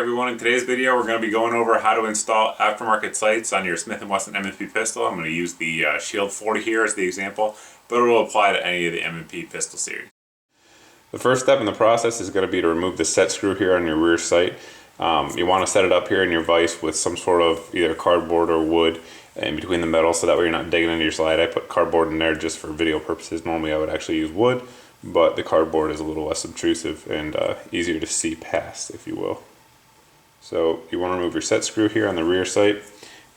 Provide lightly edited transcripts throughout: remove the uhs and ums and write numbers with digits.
everyone. In today's video we're going to be going over how to install aftermarket sights on your Smith Wesson M&P pistol. I'm going to use the Shield 40 here as the example, but it will apply to any of the M&P pistol series. The first step in the process is going to be to remove the set screw here on your rear sight. You want to set it up here in your vise with some sort of either cardboard or wood in between the metal, so that way you're not digging into your slide. I put cardboard in there just for video purposes. Normally I would actually use wood, but the cardboard is a little less obtrusive and easier to see past, if you will. So you want to remove your set screw here on the rear sight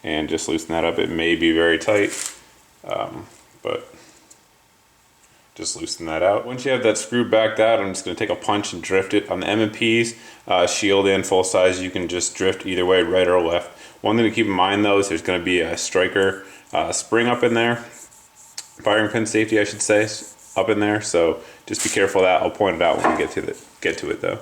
and just loosen that up. It may be very tight, but just loosen that out. Once you have that screw backed out, I'm just going to take a punch and drift it. On the M&Ps, Shield and full size, you can just drift either way, right or left. One thing to keep in mind though is there's going to be a striker spring up in there, firing pin safety I should say, up in there, so just be careful of that. I'll point it out when we get to it though.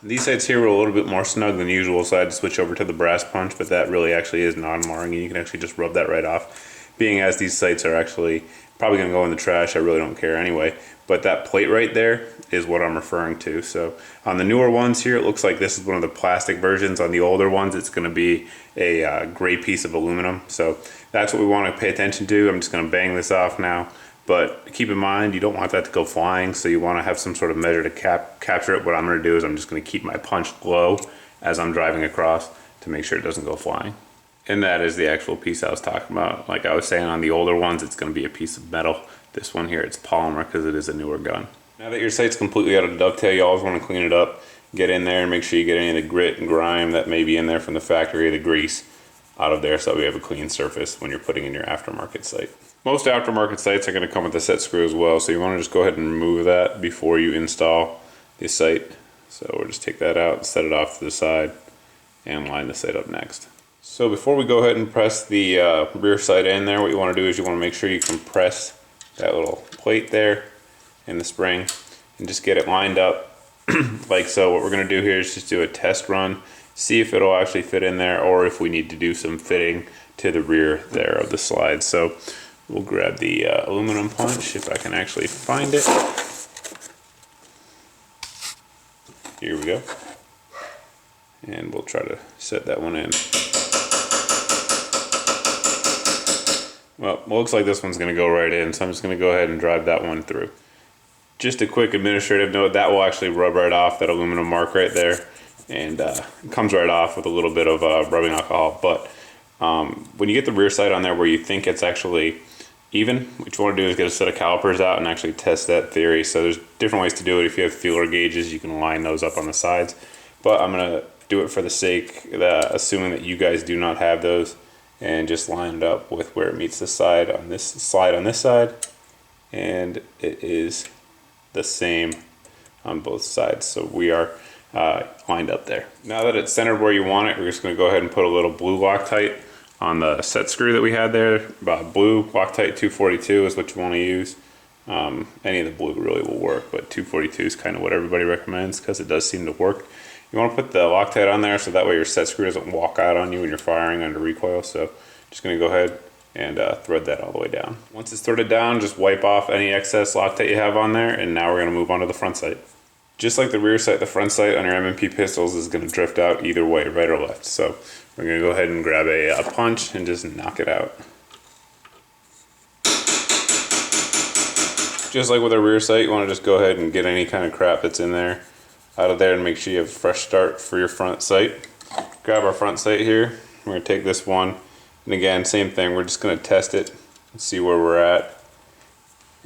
These sights here were a little bit more snug than usual, so I had to switch over to the brass punch, but that really actually is non-marring and you can actually just rub that right off. Being as these sights are actually probably going to go in the trash, I really don't care anyway, but that plate right there is what I'm referring to. So on the newer ones here, it looks like this is one of the plastic versions. On the older ones, it's going to be a gray piece of aluminum. So that's what we want to pay attention to. I'm just going to bang this off now. But keep in mind, you don't want that to go flying, so you want to have some sort of measure to capture it. What I'm going to do is I'm just going to keep my punch low as I'm driving across to make sure it doesn't go flying. And that is the actual piece I was talking about. Like I was saying, on the older ones, it's going to be a piece of metal. This one here, it's polymer because it is a newer gun. Now that your sight's completely out of dovetail, you always want to clean it up. Get in there and make sure you get any of the grit and grime that may be in there from the factory, the grease, out of there so that we have a clean surface when you're putting in your aftermarket sight. Most aftermarket sights are going to come with a set screw as well, so you want to just go ahead and remove that before you install the sight. So we'll just take that out, set it off to the side, and line the sight up next. So before we go ahead and press the rear sight in there, what you want to do is you want to make sure you compress that little plate there in the spring and just get it lined up like so. What we're going to do here is just do a test run, see if it'll actually fit in there or if we need to do some fitting to the rear there of the slide. So we'll grab the aluminum punch if I can actually find it. Here we go. And we'll try to set that one in. Well, it looks like this one's going to go right in, so I'm just going to go ahead and drive that one through. Just a quick administrative note, that will actually rub right off, that aluminum mark right there, and it comes right off with a little bit of rubbing alcohol. But when you get the rear sight on there where you think it's actually even, what you want to do is get a set of calipers out and actually test that theory. So there's different ways to do it. If you have feeler gauges, you can line those up on the sides, but I'm going to do it for the sake, assuming that you guys do not have those, and just line it up with where it meets the side on this side, and it is the same on both sides. So we are lined up there. Now that it's centered where you want it, we're just going to go ahead and put a little blue Loctite on the set screw that we had there. Blue Loctite 242 is what you want to use. Any of the blue really will work, but 242 is kind of what everybody recommends because it does seem to work. You want to put the Loctite on there so that way your set screw doesn't walk out on you when you're firing under recoil. So just going to go ahead and thread that all the way down. Once it's threaded down, just wipe off any excess Loctite you have on there, and now we're going to move on to the front sight. Just like the rear sight, the front sight on your M&P pistols is going to drift out either way, right or left. So we're going to go ahead and grab a punch and just knock it out. Just like with our rear sight, you want to just go ahead and get any kind of crap that's in there out of there and make sure you have a fresh start for your front sight. Grab our front sight here. We're going to take this one, and again, same thing. We're just going to test it and see where we're at.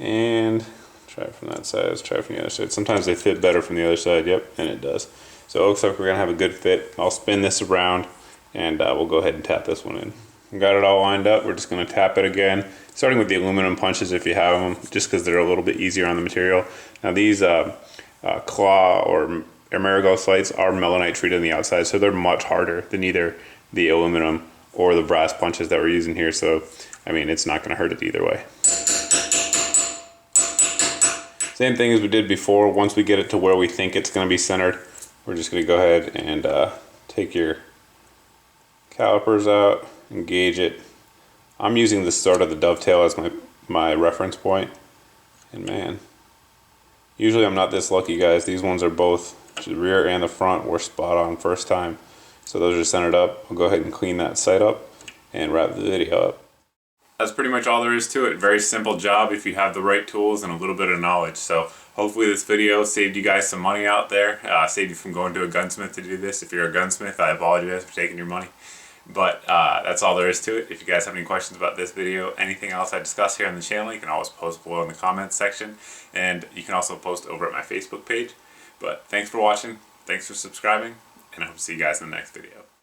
And try it from that side. Let's try it from the other side. Sometimes they fit better from the other side. Yep, and it does. So it looks like we're going to have a good fit. I'll spin this around, and we'll go ahead and tap this one in. We got it all lined up. We're just going to tap it again, starting with the aluminum punches if you have them, just because they're a little bit easier on the material. Now these Claw or Ameriglo sights are melanite treated on the outside, so they're much harder than either the aluminum or the brass punches that we're using here. So I mean, it's not going to hurt it either way. Same thing as we did before. Once we get it to where we think it's going to be centered, we're just going to go ahead and take your calipers out and gauge it. I'm using the start of the dovetail as my reference point, and man, usually I'm not this lucky, guys. These ones are both The rear and the front were spot on first time. So those are centered up. I'll go ahead and clean that sight up and wrap the video up. That's pretty much all there is to it. Very simple job if you have the right tools and a little bit of knowledge. So hopefully this video saved you guys some money out there. Saved you from going to a gunsmith to do this. If you're a gunsmith, I apologize for taking your money. But that's all there is to it. If you guys have any questions about this video, anything else I discuss here on the channel, you can always post below in the comments section. And you can also post over at my Facebook page. But thanks for watching. Thanks for subscribing. And I hope to see you guys in the next video.